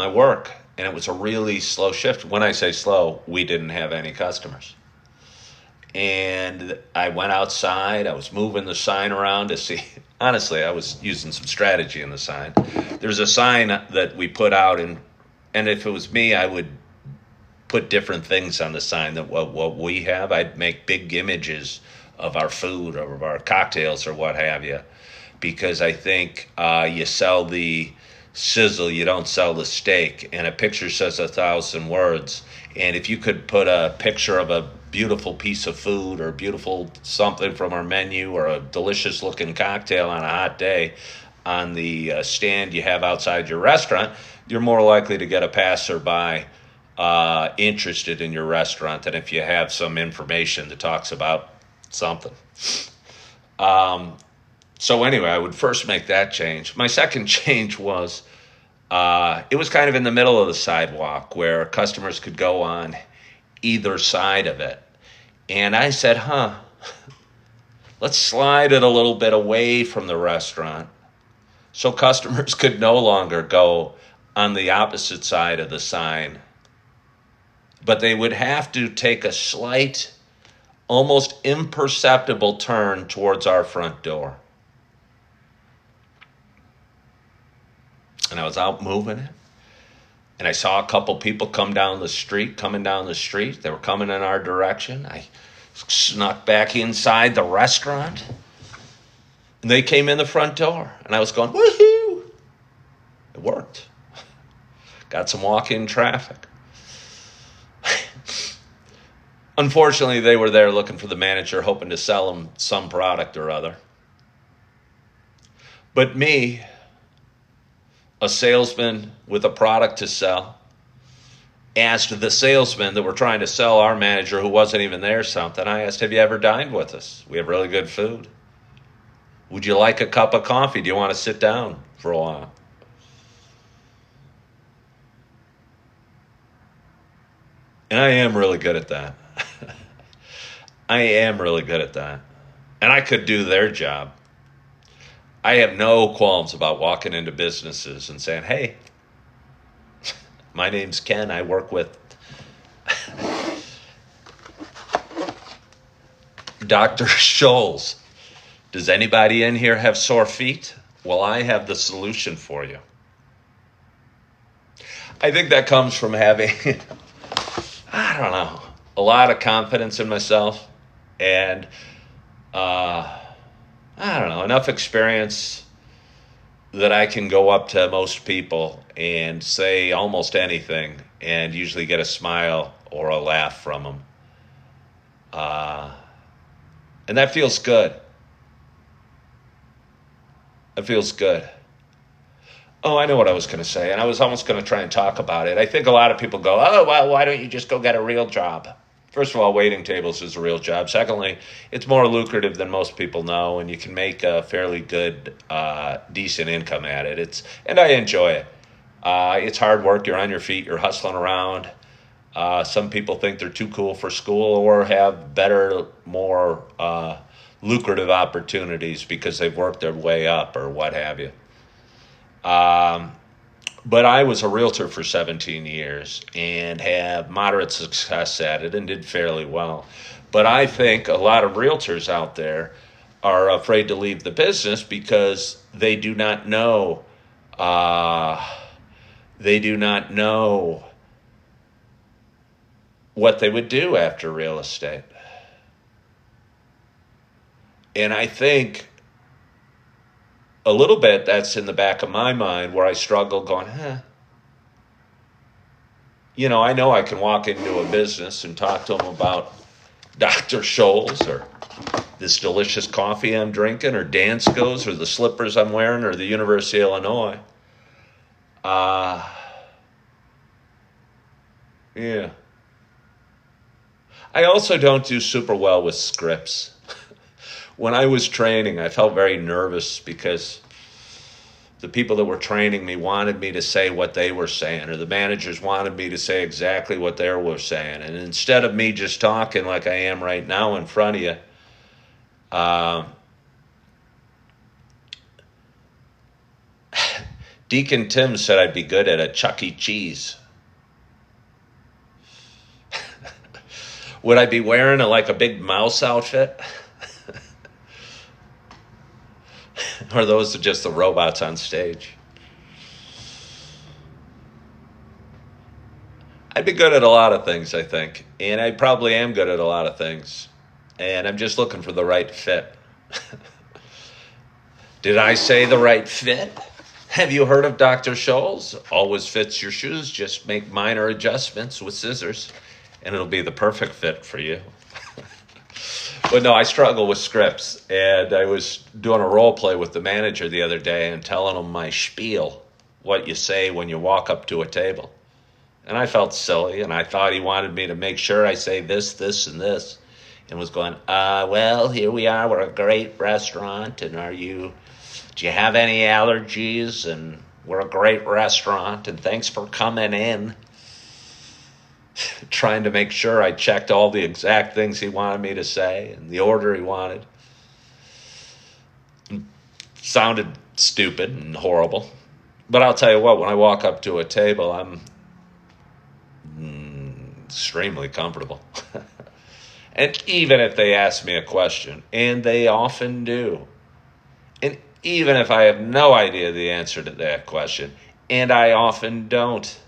work, and it was a really slow shift. When I say slow, we didn't have any customers. And I went outside. I was moving the sign around to see. Honestly, I was using some strategy in the sign. There's a sign that we put out, and if it was me, I would put different things on the sign than what we have. I'd make big images of our food or of our cocktails or what have you, because I think you sell the sizzle, you don't sell the steak, and a picture says 1,000 words. And if you could put a picture of a beautiful piece of food or beautiful something from our menu or a delicious looking cocktail on a hot day on the stand you have outside your restaurant, you're more likely to get a passerby interested in your restaurant than if you have some information that talks about something. So anyway, I would first make that change. My second change was it was kind of in the middle of the sidewalk where customers could go on either side of it. And I said, let's slide it a little bit away from the restaurant so customers could no longer go on the opposite side of the sign, but they would have to take a slight, almost imperceptible turn towards our front door. And I was out moving it, and I saw a couple people coming down the street. They were coming in our direction. I snuck back inside the restaurant, And they came in the front door, and I was going, woohoo! It worked. Got some walk-in traffic. Unfortunately, they were there looking for the manager, hoping to sell them some product or other. But me, a salesman with a product to sell, asked the salesman that were trying to sell our manager, who wasn't even there, something. I asked, have you ever dined with us? We have really good food. Would you like a cup of coffee? Do you want to sit down for a while? And I am really good at that. I am really good at that. And I could do their job. I have no qualms about walking into businesses and saying, hey, my name's Ken. I work with Dr. Scholes. Does anybody in here have sore feet? Well, I have the solution for you. I think that comes from having, I don't know, a lot of confidence in myself and, I don't know, enough experience that I can go up to most people and say almost anything and usually get a smile or a laugh from them. And that feels good. It feels good. Oh, I know what I was going to say, and I was almost going to try and talk about it. I think a lot of people go, oh, well, why don't you just go get a real job? First of all, waiting tables is a real job. Secondly, it's more lucrative than most people know, and you can make a fairly good, decent income at it. And I enjoy it. It's hard work. You're on your feet. You're hustling around. Some people think they're too cool for school or have better, more lucrative opportunities because they've worked their way up or what have you. But I was a realtor for 17 years and have moderate success at it and did fairly well. But I think a lot of realtors out there are afraid to leave the business because they do not know. They do not know what they would do after real estate. And I think a little bit that's in the back of my mind where I struggle going, I know I can walk into a business and talk to them about Dr. Scholes or this delicious coffee I'm drinking or Danskos or the slippers I'm wearing or the University of Illinois. Yeah. I also don't do super well with scripts. When I was training, I felt very nervous because the people that were training me wanted me to say what they were saying, or the managers wanted me to say exactly what they were saying. And instead of me just talking like I am right now in front of you, Deacon Tim said I'd be good at a Chuck E. Cheese. Would I be wearing a big mouse outfit? Or those are just the robots on stage? I'd be good at a lot of things, I think. And I probably am good at a lot of things. And I'm just looking for the right fit. Did I say the right fit? Have you heard of Dr. Scholes? Always fits your shoes. Just make minor adjustments with scissors, and it'll be the perfect fit for you. But no, I struggle with scripts. And I was doing a role play with the manager the other day and telling him my spiel, what you say when you walk up to a table. And I felt silly, and I thought he wanted me to make sure I say this, this, and this. And was going, well, here we are. We're a great restaurant. And do you have any allergies? And we're a great restaurant. And thanks for coming in. Trying to make sure I checked all the exact things he wanted me to say and the order he wanted. It sounded stupid and horrible. But I'll tell you what, when I walk up to a table, I'm extremely comfortable. And even if they ask me a question, and they often do, and even if I have no idea the answer to that question, and I often don't,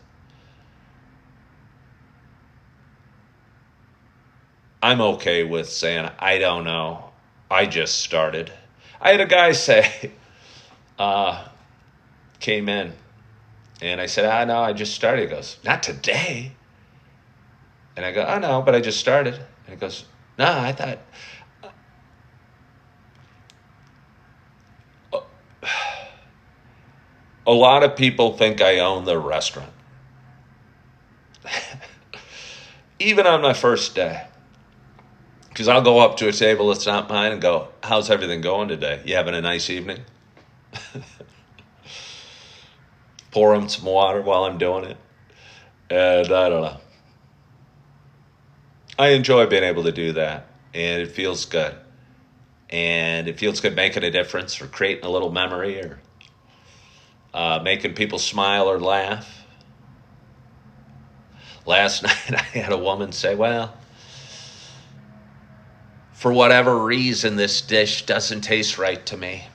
I'm okay with saying, I don't know. I just started. I had a guy say, came in, and I said, no, I just started. He goes, not today. And I go, no, but I just started. And he goes, no, I thought, a lot of people think I own the restaurant. Even on my first day. Because I'll go up to a table that's not mine and go, how's everything going today? You having a nice evening? Pour them some water while I'm doing it. And I don't know. I enjoy being able to do that. And it feels good. And it feels good making a difference or creating a little memory or making people smile or laugh. Last night I had a woman say, well, for whatever reason, this dish doesn't taste right to me.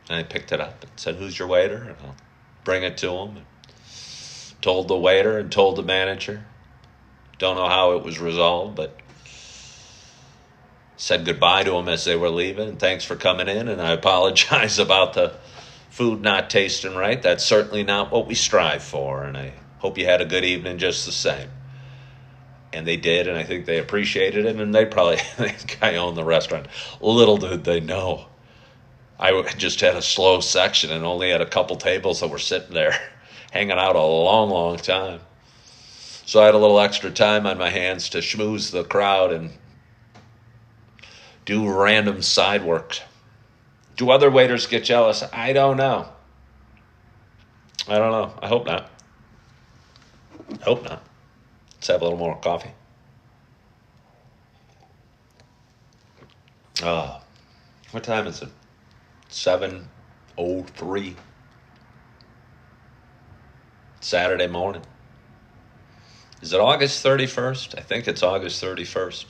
And I picked it up and said, who's your waiter? And I'll bring it to him. And told the waiter and told the manager. Don't know how it was resolved, but said goodbye to them as they were leaving. And thanks for coming in. And I apologize about the food not tasting right. That's certainly not what we strive for. And I hope you had a good evening just the same. And they did, and I think they appreciated it, and they probably think I own the restaurant. Little did they know. I just had a slow section and only had a couple tables that were sitting there hanging out a long, long time. So I had a little extra time on my hands to schmooze the crowd and do random side work. Do other waiters get jealous? I don't know. I don't know. I hope not. I hope not. Let's have a little more coffee. What time is it? 7:03. Saturday morning. Is it August 31st? I think it's August 31st.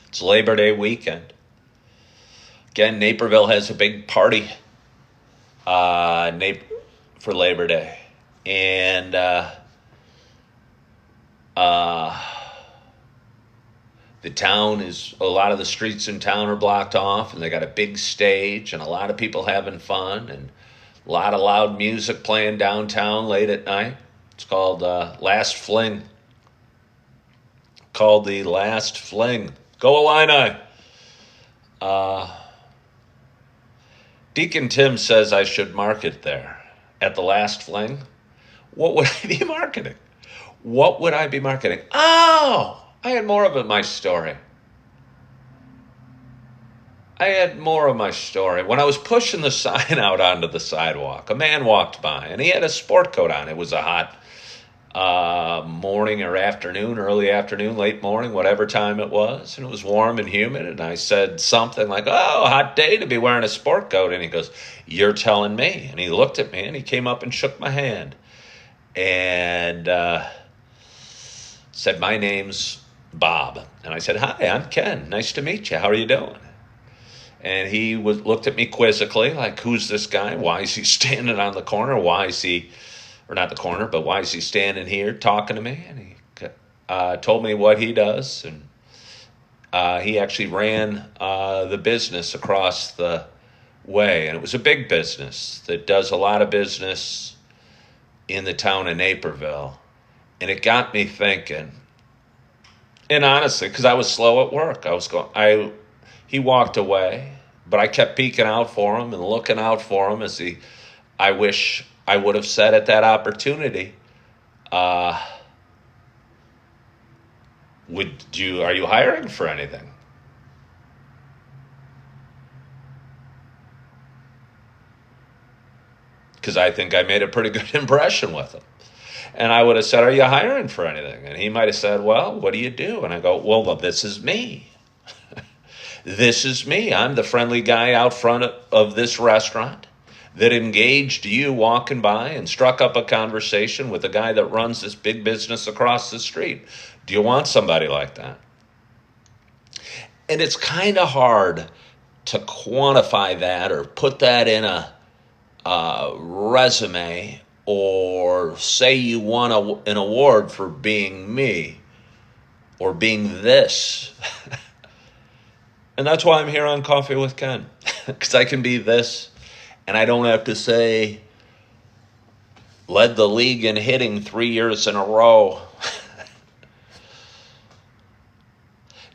It's Labor Day weekend. Again, Naperville has a big party for Labor Day. And the town is, a lot of the streets in town are blocked off, and they got a big stage and a lot of people having fun and a lot of loud music playing downtown late at night. It's called Last Fling. Called the Last Fling. Go Illini! Deacon Tim says I should market there at the Last Fling. What would I be marketing? What would I be marketing? Oh, I had more of my story. When I was pushing the sign out onto the sidewalk, a man walked by, and he had a sport coat on. It was a hot morning or afternoon, early afternoon, late morning, whatever time it was, and it was warm and humid, and I said something like, oh, hot day to be wearing a sport coat, and he goes, you're telling me? And he looked at me, and he came up and shook my hand, and said, my name's Bob. And I said, hi, I'm Ken. Nice to meet you. How are you doing? And he looked at me quizzically, like, who's this guy? Why is he standing on the corner? Why is he standing here talking to me? And he told me what he does. And he actually ran the business across the way. And it was a big business that does a lot of business in the town of Naperville. And it got me thinking. And honestly, because I was slow at work, he walked away, but I kept peeking out for him and looking out for him I wish I would have said at that opportunity, are you hiring for anything? Because I think I made a pretty good impression with him. And I would have said, are you hiring for anything? And he might have said, well, what do you do? And I go, well, this is me. This is me. I'm the friendly guy out front of this restaurant that engaged you walking by and struck up a conversation with the guy that runs this big business across the street. Do you want somebody like that? And it's kind of hard to quantify that or put that in a resume or say you won an award for being me or being this. And that's why I'm here on Coffee with Ken. Because I can be this, and I don't have to say, led the league in hitting 3 years in a row.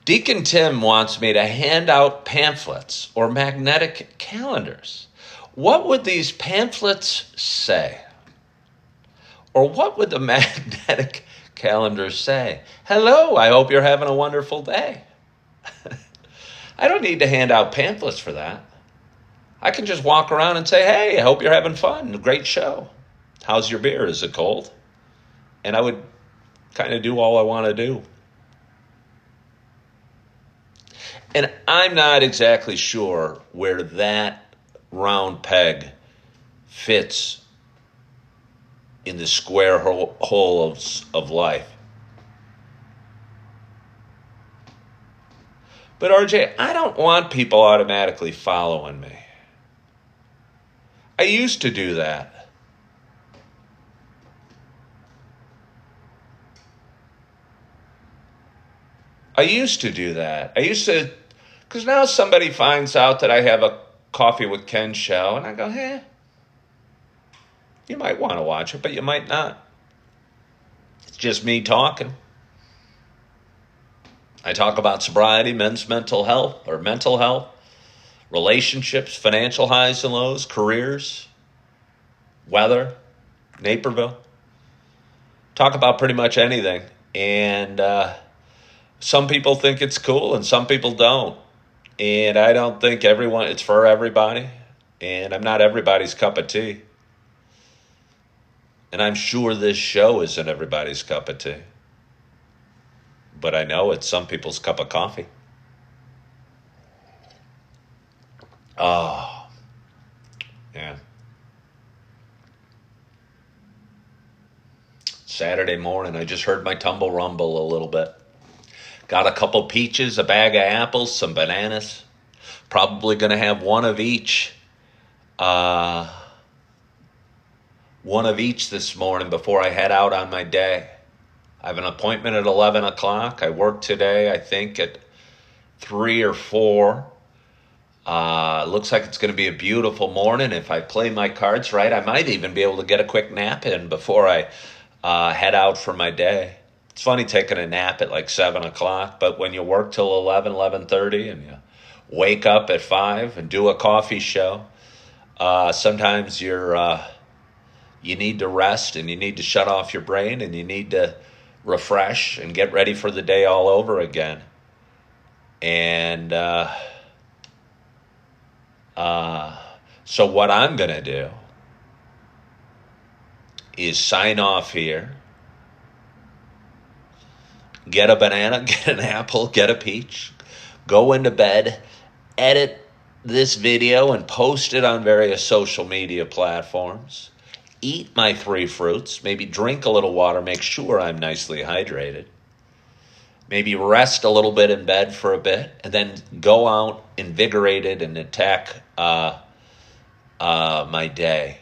Deacon Tim wants me to hand out pamphlets or magnetic calendars. What would these pamphlets say? Or what would the magnetic calendars say? Hello, I hope you're having a wonderful day. I don't need to hand out pamphlets for that. I can just walk around and say, hey, I hope you're having fun. Great show. How's your beer? Is it cold? And I would kind of do all I want to do. And I'm not exactly sure where that round peg fits in the square hole of life. But RJ, I don't want people automatically following me. I used to do that. I used to, because now somebody finds out that I have a Coffee with Ken show, and I go, hey, you might want to watch it, but you might not. It's just me talking. I talk about sobriety, men's mental health, relationships, financial highs and lows, careers, weather, Naperville. Talk about pretty much anything. And some people think it's cool and some people don't. And I don't think it's for everybody. And I'm not everybody's cup of tea. And I'm sure this show isn't everybody's cup of tea. But I know it's some people's cup of coffee. Oh, yeah. Saturday morning, I just heard my tumble rumble a little bit. Got a couple peaches, a bag of apples, some bananas. Probably going to have one of each. One of each this morning before I head out on my day. I have an appointment at 11 o'clock. I work today, I think, at 3 or 4. Looks like it's going to be a beautiful morning. If I play my cards right, I might even be able to get a quick nap in before I head out for my day. It's funny taking a nap at like 7 o'clock, but when you work till 11:30, and you wake up at 5 and do a coffee show, sometimes you need to rest and you need to shut off your brain and you need to refresh and get ready for the day all over again. And so what I'm going to do is sign off here, get a banana, get an apple, get a peach, go into bed, edit this video and post it on various social media platforms. Eat my 3 fruits, maybe drink a little water, make sure I'm nicely hydrated. Maybe rest a little bit in bed for a bit, and then go out invigorated and attack my day.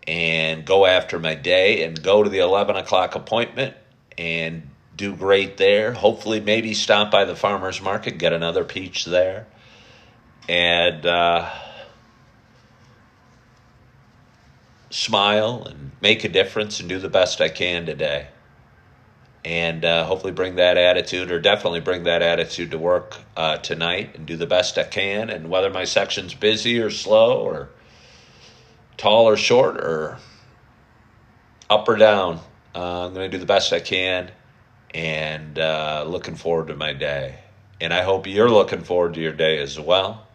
And go after my day and go to the 11 o'clock appointment and do great there. Hopefully maybe stop by the farmer's market, get another peach there. And smile and make a difference and do the best I can today. And hopefully bring that attitude, or definitely bring that attitude to work tonight and do the best I can. And whether my section's busy or slow or tall or short or up or down, I'm going to do the best I can, and looking forward to my day. And I hope you're looking forward to your day as well.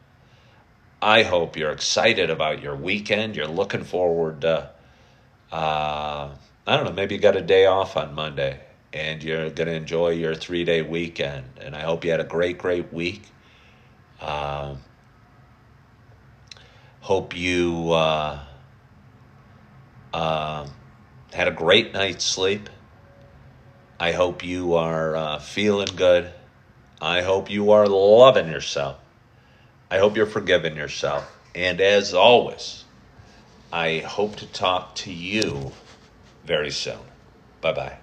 I hope you're excited about your weekend. You're looking forward to, I don't know, maybe you got a day off on Monday and you're going to enjoy your 3-day weekend. And I hope you had a great, great week. Hope you had a great night's sleep. I hope you are feeling good. I hope you are loving yourself. I hope you're forgiving yourself. And as always, I hope to talk to you very soon. Bye-bye.